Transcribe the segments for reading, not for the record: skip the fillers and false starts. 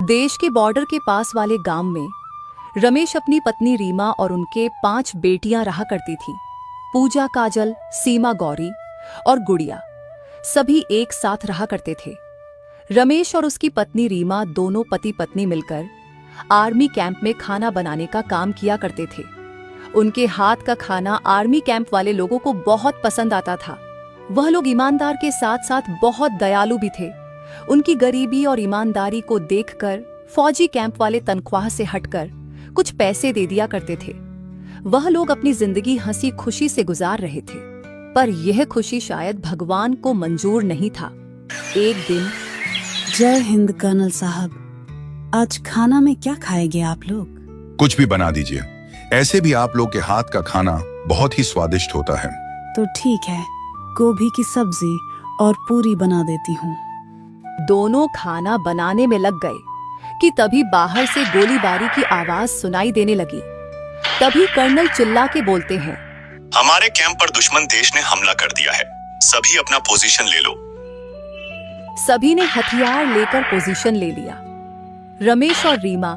देश के बॉर्डर के पास वाले गांव में रमेश अपनी पत्नी रीमा और उनके 5 बेटियां रहा करती थी। पूजा, काजल, सीमा, गौरी और गुड़िया सभी एक साथ रहा करते थे। रमेश और उसकी पत्नी रीमा दोनों पति पत्नी मिलकर आर्मी कैंप में खाना बनाने का काम किया करते थे। उनके हाथ का खाना आर्मी कैंप वाले लोगों को बहुत पसंद आता था। वह लोग ईमानदार के साथ साथ बहुत दयालु भी थे। उनकी गरीबी और ईमानदारी को देखकर फौजी कैंप वाले तनख्वाह से हटकर कुछ पैसे दे दिया करते थे। वह लोग अपनी जिंदगी हंसी खुशी से गुजार रहे थे, पर यह खुशी शायद भगवान को मंजूर नहीं था। एक दिन, जय हिंद कर्नल साहब, आज खाना में क्या खाएंगे आप लोग? कुछ भी बना दीजिए, ऐसे भी आप लोग के हाथ का खाना बहुत ही स्वादिष्ट होता है। तो ठीक है, गोभी की सब्जी और पूरी बना देती हूँ। दोनों खाना बनाने में लग गए कि तभी बाहर से गोलीबारी की आवाज सुनाई देने लगी। तभी कर्नल चिल्ला के बोलते हैं, हमारे कैंप पर दुश्मन देश ने हमला कर दिया है, सभी अपना पोजीशन ले लो। सभी ने हथियार लेकर पोजीशन ले लिया। रमेश और रीमा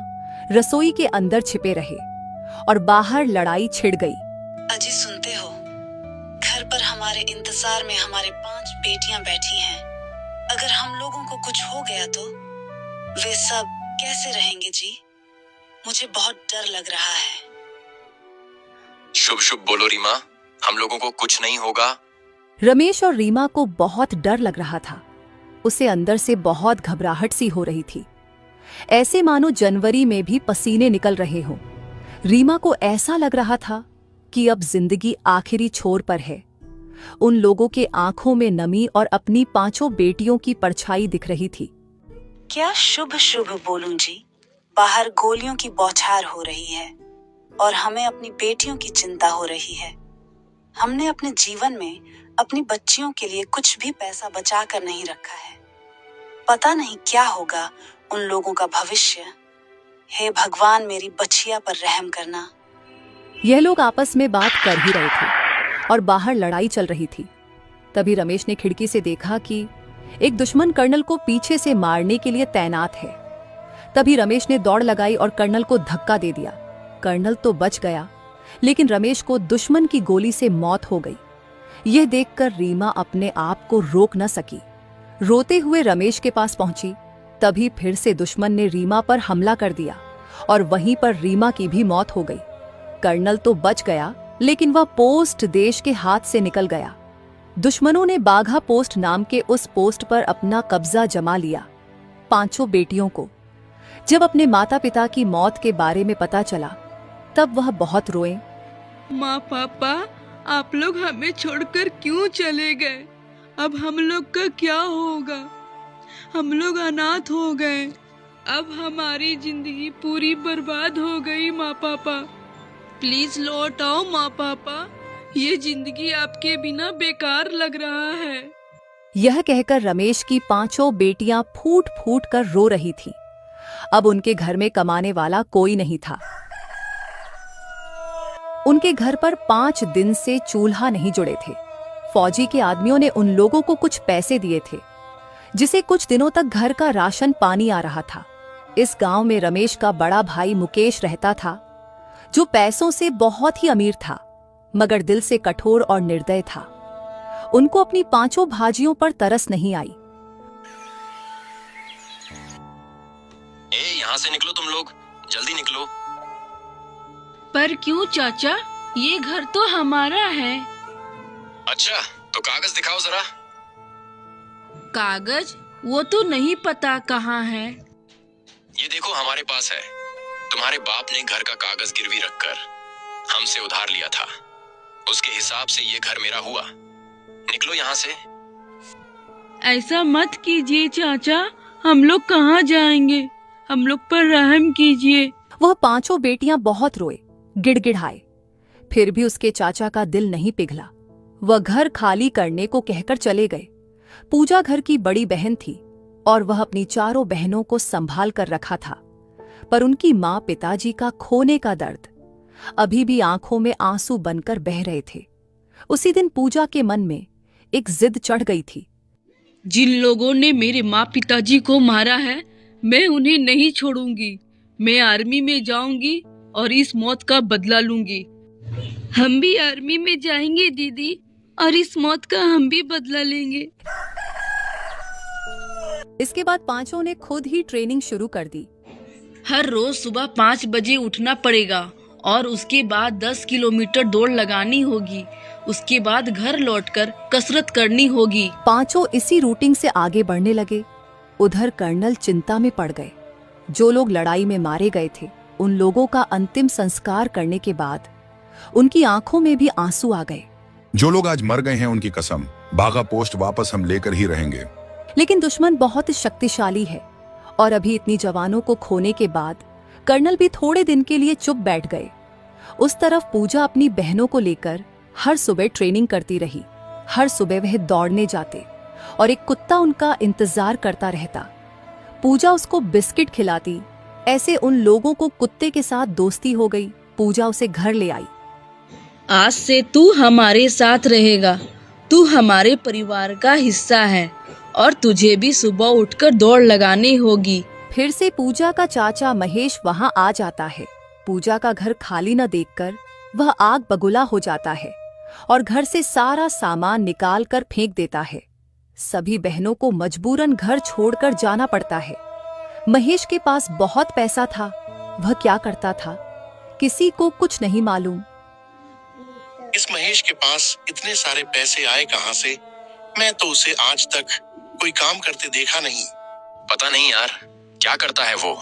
रसोई के अंदर छिपे रहे और बाहर लड़ाई छिड़ गई। अजी सुनते हो, घर पर हमारे इंतजार में हमारे 5 बेटियां बैठी हैं। अगर हम लोगों को कुछ हो गया तो वे सब कैसे रहेंगे जी? मुझे बहुत डर लग रहा है। शुभ शुभ बोलो रीमा, हम लोगों को कुछ नहीं होगा। रमेश और रीमा को बहुत डर लग रहा था। उसे अंदर से बहुत घबराहट सी हो रही थी, ऐसे मानो जनवरी में भी पसीने निकल रहे हों। रीमा को ऐसा लग रहा था कि अब जिंदगी आखिरी छोर पर है। उन लोगों के आंखों में नमी और अपनी 5 बेटियों की परछाई दिख रही थी। क्या शुभ शुभ बोलूं जी? बाहर गोलियों की बौछार हो रही है और हमें अपनी बेटियों की चिंता हो रही है। हमने अपने जीवन में अपनी बच्चियों के लिए कुछ भी पैसा बचा कर नहीं रखा है। पता नहीं क्या होगा उन लोगों का भविष्य। हे भगवान, मेरी बच्चिया पर रहम करना। यह लोग आपस में बात कर ही रहे थे और बाहर लड़ाई चल रही थी। तभी रमेश ने खिड़की से देखा कि एक दुश्मन कर्नल को पीछे से मारने के लिए तैनात है। तभी रमेश ने दौड़ लगाई और कर्नल को धक्का दे दिया। कर्नल तो बच गया, लेकिन रमेश को दुश्मन की गोली से मौत हो गई। यह देखकर रीमा अपने आप को रोक न सकी। रोते हुए रमेश के पास पहुंची। तभी फिर से दुश्मन ने रीमा पर हमला कर दिया और वहीं पर रीमा की भी मौत हो गई। कर्नल तो बच गया, लेकिन वह पोस्ट देश के हाथ से निकल गया। दुश्मनों ने बाघा पोस्ट नाम के उस पोस्ट पर अपना कब्जा जमा लिया। 5 बेटियों को जब अपने माता पिता की मौत के बारे में पता चला, तब वह बहुत रोए। माँ पापा, आप लोग हमें छोड़कर क्यों चले गए? अब हम लोग का क्या होगा? हम लोग अनाथ हो गए। अब हमारी जिंदगी पूरी बर्बाद हो गई। माँ पापा, प्लीज लौट आओ। माँ पापा, ये जिंदगी आपके बिना बेकार लग रहा है। यह कहकर रमेश की 5 बेटियां फूट फूट कर रो रही थीं। अब उनके घर में कमाने वाला कोई नहीं था। उनके घर पर 5 दिन से चूल्हा नहीं जुड़े थे। फौजी के आदमियों ने उन लोगों को कुछ पैसे दिए थे, जिसे कुछ दिनों तक घर का राशन पानी आ रहा था। इस गांव में रमेश का बड़ा भाई मुकेश रहता था, जो पैसों से बहुत ही अमीर था, मगर दिल से कठोर और निर्दय था। उनको अपनी 5 भाजियों पर तरस नहीं आई। यहाँ से निकलो, तुम लोग जल्दी निकलो। पर क्यों चाचा? ये घर तो हमारा है। अच्छा, तो कागज दिखाओ जरा। कागज? वो तो नहीं पता कहाँ है। ये देखो, हमारे पास है। तुम्हारे बाप ने घर का कागज गिरवी रखकर हमसे उधार लिया था। उसके हिसाब से ये घर मेरा हुआ। निकलो यहाँ से। ऐसा मत कीजिए चाचा, हम लोग कहाँ जाएंगे? हम लोग पर रहम कीजिए। वह 5 बेटियां बहुत रोए, गिड़गिड़ाए, फिर भी उसके चाचा का दिल नहीं पिघला। वह घर खाली करने को कहकर चले गए। पूजा घर की बड़ी बहन थी और वह अपनी 4 बहनों को संभाल कर रखा था, पर उनकी मां पिताजी का खोने का दर्द अभी भी आंखों में आंसू बनकर बह रहे थे। उसी दिन पूजा के मन में एक जिद चढ़ गई थी। जिन लोगों ने मेरे माँ पिताजी को मारा है, मैं उन्हें नहीं छोड़ूंगी। मैं आर्मी में जाऊंगी और इस मौत का बदला लूंगी। हम भी आर्मी में जाएंगे दीदी, और इस मौत का हम भी बदला लेंगे। इसके बाद पांचों ने खुद ही ट्रेनिंग शुरू कर दी। हर रोज सुबह 5 बजे उठना पड़ेगा और उसके बाद 10 किलोमीटर दौड़ लगानी होगी। उसके बाद घर लौटकर कसरत करनी होगी। पांचों इसी रूटीन से आगे बढ़ने लगे। उधर कर्नल चिंता में पड़ गए। जो लोग लड़ाई में मारे गए थे, उन लोगों का अंतिम संस्कार करने के बाद उनकी आंखों में भी आंसू आ गए। जो लोग आज मर गए हैं उनकी कसम, बाघा पोस्ट वापस हम लेकर ही रहेंगे। लेकिन दुश्मन बहुत शक्तिशाली है और अभी इतनी जवानों को खोने के बाद कर्नल भी थोड़े दिन के लिए चुप बैठ गए। उस तरफ पूजा अपनी बहनों को लेकर हर सुबह ट्रेनिंग करती रही। हर सुबह वह दौड़ने जाते और एक कुत्ता उनका इंतजार करता रहता। पूजा उसको बिस्किट खिलाती। ऐसे उन लोगों को कुत्ते के साथ दोस्ती हो गई। पूजा उसे घर ले आई। आज से तू हमारे साथ रहेगा। तू हमारे परिवार का हिस्सा है और तुझे भी सुबह उठकर दौड़ लगानी होगी। फिर से पूजा का चाचा महेश वहां आ जाता है। पूजा का घर खाली न देखकर वह आग बगुला हो जाता है और घर से सारा सामान निकाल कर फेंक देता है। सभी बहनों को मजबूरन घर छोड़कर जाना पड़ता है। महेश के पास बहुत पैसा था। वह क्या करता था, किसी को कुछ नहीं मालूम। इस महेश के पास इतने सारे पैसे आए कहां से? मैं तो उसे आज तक कोई काम करते देखा नहीं। पता नहीं यार, क्या करता है वो?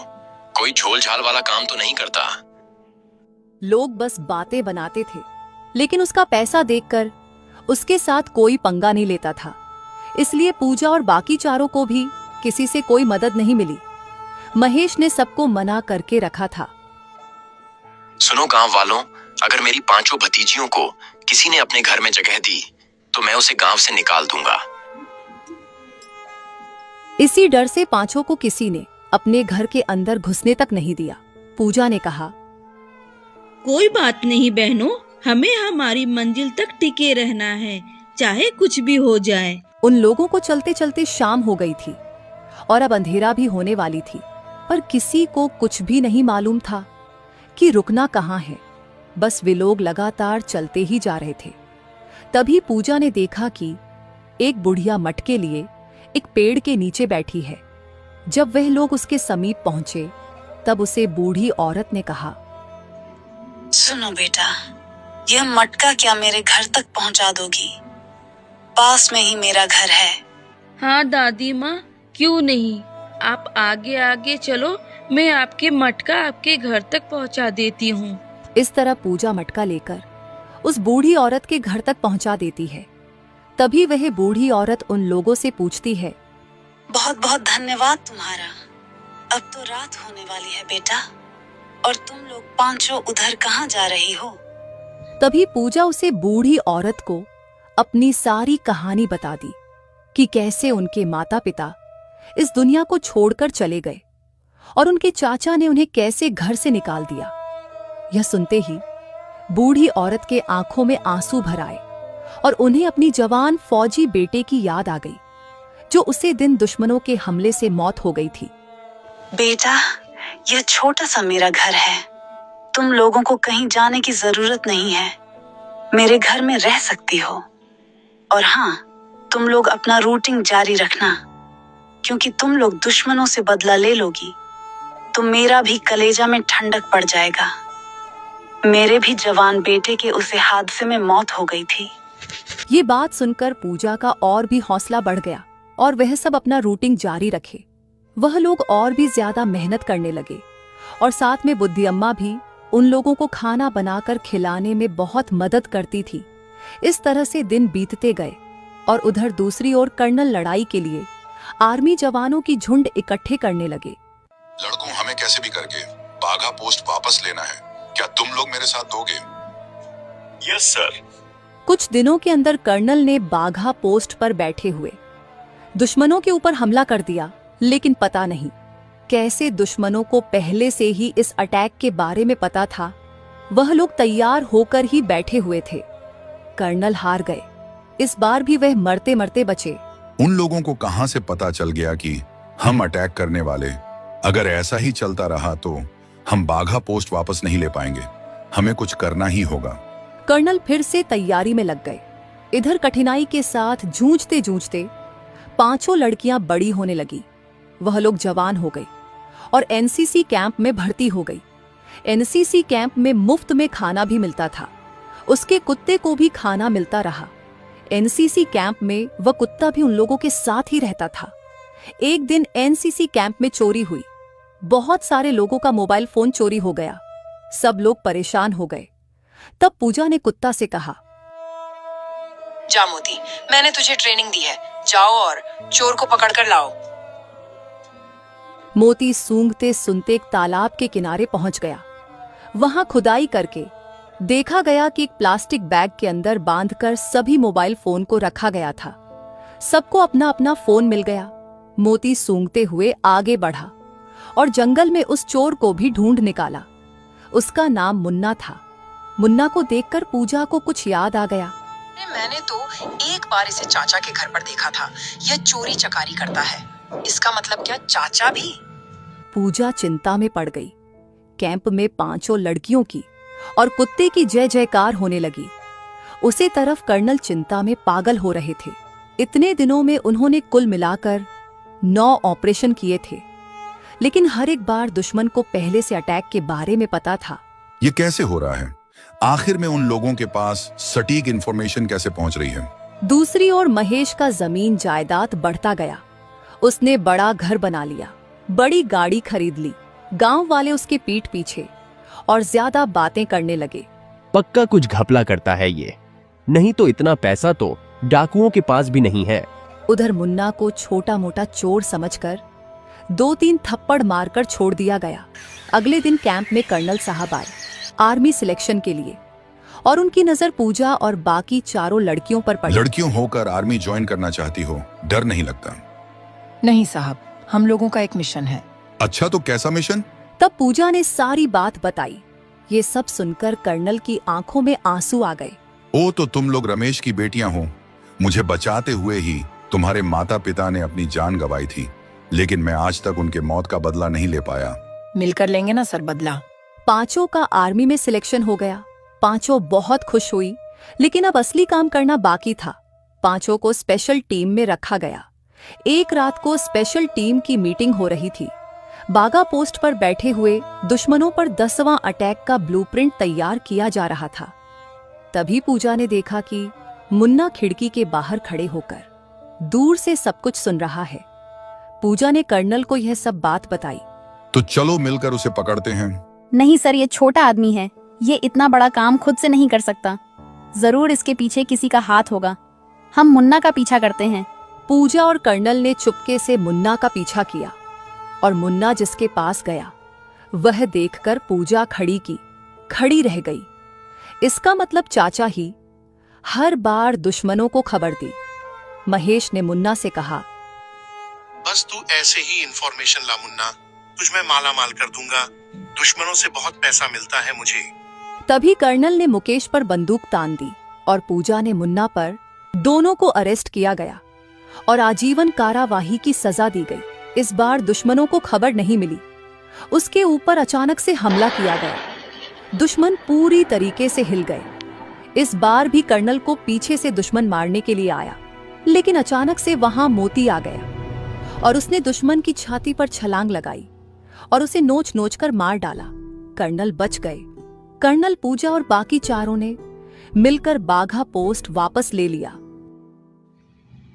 कोई झोल झाल वाला काम तो नहीं करता। लोग बस बातें बनाते थे, लेकिन उसका पैसा देखकर उसके साथ कोई पंगा नहीं लेता था। इसलिए पूजा और बाकी चारों को भी किसी से कोई मदद नहीं मिली। महेश ने सबको मना करके रखा था। सुनो गांव वालों, अगर मेरी पांचों भतीजियों को किसी ने अपने घर में जगह दी तो मैं उसे गांव से निकाल दूंगा। इसी डर से पांचों को किसी ने अपने घर के अंदर घुसने तक नहीं दिया। पूजा ने कहा, कोई बात नहीं बहनों, हमें हमारी मंजिल तक टिके रहना है, चाहे कुछ भी हो जाए। उन लोगों को चलते चलते शाम हो गई थी और अब अंधेरा भी होने वाली थी, पर किसी को कुछ भी नहीं मालूम था कि रुकना कहाँ है। बस वे लोग लगातार चलते ही जा रहे थे। तभी पूजा ने देखा कि एक बुढ़िया मटके लिए एक पेड़ के नीचे बैठी है। जब वह लोग उसके समीप पहुंचे, तब उसे बूढ़ी औरत ने कहा, सुनो बेटा, यह मटका क्या मेरे घर तक पहुंचा दोगी? पास में ही मेरा घर है। हाँ दादी माँ, क्यों नहीं, आप आगे आगे चलो, मैं आपके मटका आपके घर तक पहुंचा देती हूँ। इस तरह पूजा मटका लेकर उस बूढ़ी औरत के घर तक पहुंचा देती है। तभी वह बूढ़ी औरत उन लोगों से पूछती है, बहुत बहुत धन्यवाद तुम्हारा। अब तो रात होने वाली है बेटा, और तुम लोग पांचों उधर कहाँ जा रही हो? तभी पूजा उसे बूढ़ी औरत को अपनी सारी कहानी बता दी कि कैसे उनके माता पिता इस दुनिया को छोड़कर चले गए और उनके चाचा ने उन्हें कैसे घर से निकाल दिया। यह सुनते ही बूढ़ी औरत के आंखों में आंसू भर आए और उन्हें अपनी जवान फौजी बेटे की याद आ गई, जो उसे दिन दुश्मनों के हमले से मौत हो गई थी। बेटा, यह छोटा सा मेरा घर है। तुम लोगों को कहीं जाने की जरूरत नहीं है। मेरे घर में रह सकती हो। और हाँ, तुम लोग अपना रूटिंग जारी रखना, क्योंकि तुम लोग दुश्मनों से बदला ले लोगी तो मेरा भी कलेजा में ठंडक पड़ जाएगा। मेरे भी जवान बेटे के उसे हादसे में मौत हो गई थी। ये बात सुनकर पूजा का और भी हौसला बढ़ गया और वह सब अपना रूटिंग जारी रखे। वह लोग और भी ज्यादा मेहनत करने लगे और साथ में बुद्धि अम्मा भी उन लोगों को खाना बनाकर खिलाने में बहुत मदद करती थी। इस तरह से दिन बीतते गए और उधर दूसरी ओर कर्नल लड़ाई के लिए आर्मी जवानों की झुंड इकट्ठे करने लगे। लड़कों, हमें कैसे भी करके बाघा पोस्ट वापस लेना है। क्या तुम लोग मेरे साथ दोगे? Yes sir. कुछ दिनों के अंदर कर्नल ने बाघा पोस्ट पर बैठे हुए दुश्मनों के ऊपर हमला कर दिया, लेकिन पता नहीं कैसे दुश्मनों को पहले से ही इस अटैक के बारे में पता था। वह लोग तैयार होकर ही बैठे हुए थे। कर्नल हार गए। इस बार भी वह मरते मरते बचे उन लोगों को कहां से पता चल गया कि हम अटैक करने वाले? अगर ऐसा ही चलता रहा तो हम बाघा पोस्ट वापस नहीं ले पाएंगे। हमें कुछ करना ही होगा। कर्नल फिर से तैयारी में लग गए। इधर कठिनाई के साथ जूझते जूझते 5 लड़कियां बड़ी होने लगी। वह लोग जवान हो गई और एनसीसी कैंप में भर्ती हो गई। एनसीसी कैंप में मुफ्त में खाना भी मिलता था। उसके कुत्ते को भी खाना मिलता रहा। एनसीसी कैंप में वह कुत्ता भी उन लोगों के साथ ही रहता था। एक दिन एनसीसी कैंप में चोरी हुई। बहुत सारे लोगों का मोबाइल फोन चोरी हो गया। सब लोग परेशान हो गए। तब पूजा ने कुत्ता से कहा, जा मोती, मैंने तुझे ट्रेनिंग दी है, जाओ और चोर को पकड़ कर लाओ। मोती सूंघते सुनते एक तालाब के किनारे पहुंच गया। वहां खुदाई करके देखा गया कि एक प्लास्टिक बैग के अंदर बांधकर सभी मोबाइल फोन को रखा गया था। सबको अपना अपना फोन मिल गया। मोती सूंघते हुए आगे बढ़ा और जंगल में उस चोर को भी ढूंढ निकाला। उसका नाम मुन्ना था। मुन्ना को देखकर पूजा को कुछ याद आ गया। मैंने तो एक बार इसे चाचा के घर पर देखा था। यह चोरी चकारी करता है। इसका मतलब क्या चाचा भी? पूजा चिंता में पड़ गई। कैंप में 5 लड़कियों की और कुत्ते की जय जयकार होने लगी। उसी तरफ कर्नल चिंता में पागल हो रहे थे। इतने दिनों में उन्होंने कुल मिलाकर 9 ऑपरेशन किए थे, लेकिन हर एक बार दुश्मन को पहले से अटैक के बारे में पता था। ये कैसे हो रहा है? आखिर में उन लोगों के पास सटीक इंफॉर्मेशन कैसे पहुंच रही है? दूसरी ओर महेश का जमीन जायदाद बढ़ता गया। उसने बड़ा घर बना लिया, बड़ी गाड़ी खरीद ली। गांव वाले उसके पीठ पीछे और ज्यादा बातें करने लगे। पक्का कुछ घपला करता है ये, नहीं तो इतना पैसा तो डाकुओं के पास भी नहीं है। उधर मुन्ना को छोटा मोटा चोर समझकर 2-3 थप्पड़ मारकर छोड़ दिया गया। अगले दिन कैंप में कर्नल साहब आए आर्मी सिलेक्शन के लिए और उनकी नजर पूजा और बाकी 4 लड़कियों पर पड़ी। लड़कियों होकर आर्मी ज्वाइन करना चाहती हो, डर नहीं लगता? नहीं साहब, हम लोगों का एक मिशन है। अच्छा, तो कैसा मिशन? तब पूजा ने सारी बात बताई। ये सब सुनकर कर्नल की आंखों में आंसू आ गए। ओ, तो तुम लोग रमेश की बेटियां हो। मुझे बचाते हुए ही तुम्हारे माता पिता ने अपनी जान गंवाई थी, लेकिन मैं आज तक उनके मौत का बदला नहीं ले पाया। मिलकर लेंगे ना सर बदला। 5 का आर्मी में सिलेक्शन हो गया। 5 बहुत खुश हुई, लेकिन अब असली काम करना बाकी था। 5 को स्पेशल टीम में रखा गया। एक रात को स्पेशल टीम की मीटिंग हो रही थी। बागा पोस्ट पर बैठे हुए दुश्मनों पर 10वां अटैक का ब्लूप्रिंट तैयार किया जा रहा था। तभी पूजा ने देखा कि मुन्ना खिड़की के बाहर खड़े होकर दूर से सब कुछ सुन रहा है। पूजा ने कर्नल को यह सब बात बताई। तो चलो मिलकर उसे पकड़ते हैं। नहीं सर, ये छोटा आदमी है। ये इतना बड़ा काम खुद से नहीं कर सकता। जरूर इसके पीछे किसी का हाथ होगा। हम मुन्ना का पीछा करते हैं। पूजा और कर्नल ने चुपके से मुन्ना का पीछा किया और मुन्ना जिसके पास गया वह देखकर पूजा खड़ी रह गई। इसका मतलब चाचा ही हर बार दुश्मनों को खबर दी। महेश ने मुन्ना से कहा, बस तू ऐसे ही इंफॉर्मेशन ला मुन्ना, तुझ में माला माल कर दूंगा। दुश्मनों से बहुत पैसा मिलता है मुझे। तभी कर्नल ने मुकेश पर बंदूक तान दी और पूजा ने मुन्ना पर। दोनों को अरेस्ट किया गया और आजीवन कारावाही की सजा दी गई। इस बार दुश्मनों को खबर नहीं मिली। उसके ऊपर अचानक से हमला किया गया। दुश्मन पूरी तरीके से हिल गए। इस बार भी कर्नल को पीछे से दुश्मन मारने के लिए आया, लेकिन अचानक से वहां मोती आ गया और उसने दुश्मन की छाती पर छलांग लगाई और उसे नोच नोच कर मार डाला। कर्नल बच गए। कर्नल, पूजा और बाकी 4 ने मिलकर बाघा पोस्ट वापस ले लिया।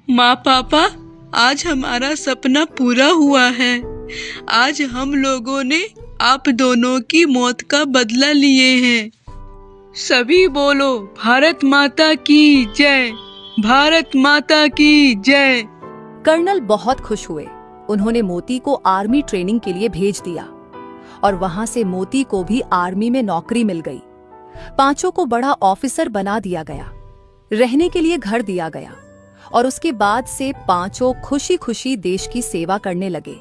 माँ पापा, आज हमारा सपना पूरा हुआ है। आज हम लोगों ने आप दोनों की मौत का बदला लिए हैं। सभी बोलो, भारत माता की जय, भारत माता की जय। कर्नल बहुत खुश हुए। उन्होंने मोती को आर्मी ट्रेनिंग के लिए भेज दिया और वहां से मोती को भी आर्मी में नौकरी मिल गई। 5 को बड़ा ऑफिसर बना दिया गया। रहने के लिए घर दिया गया और उसके बाद से 5 खुशी खुशी देश की सेवा करने लगे।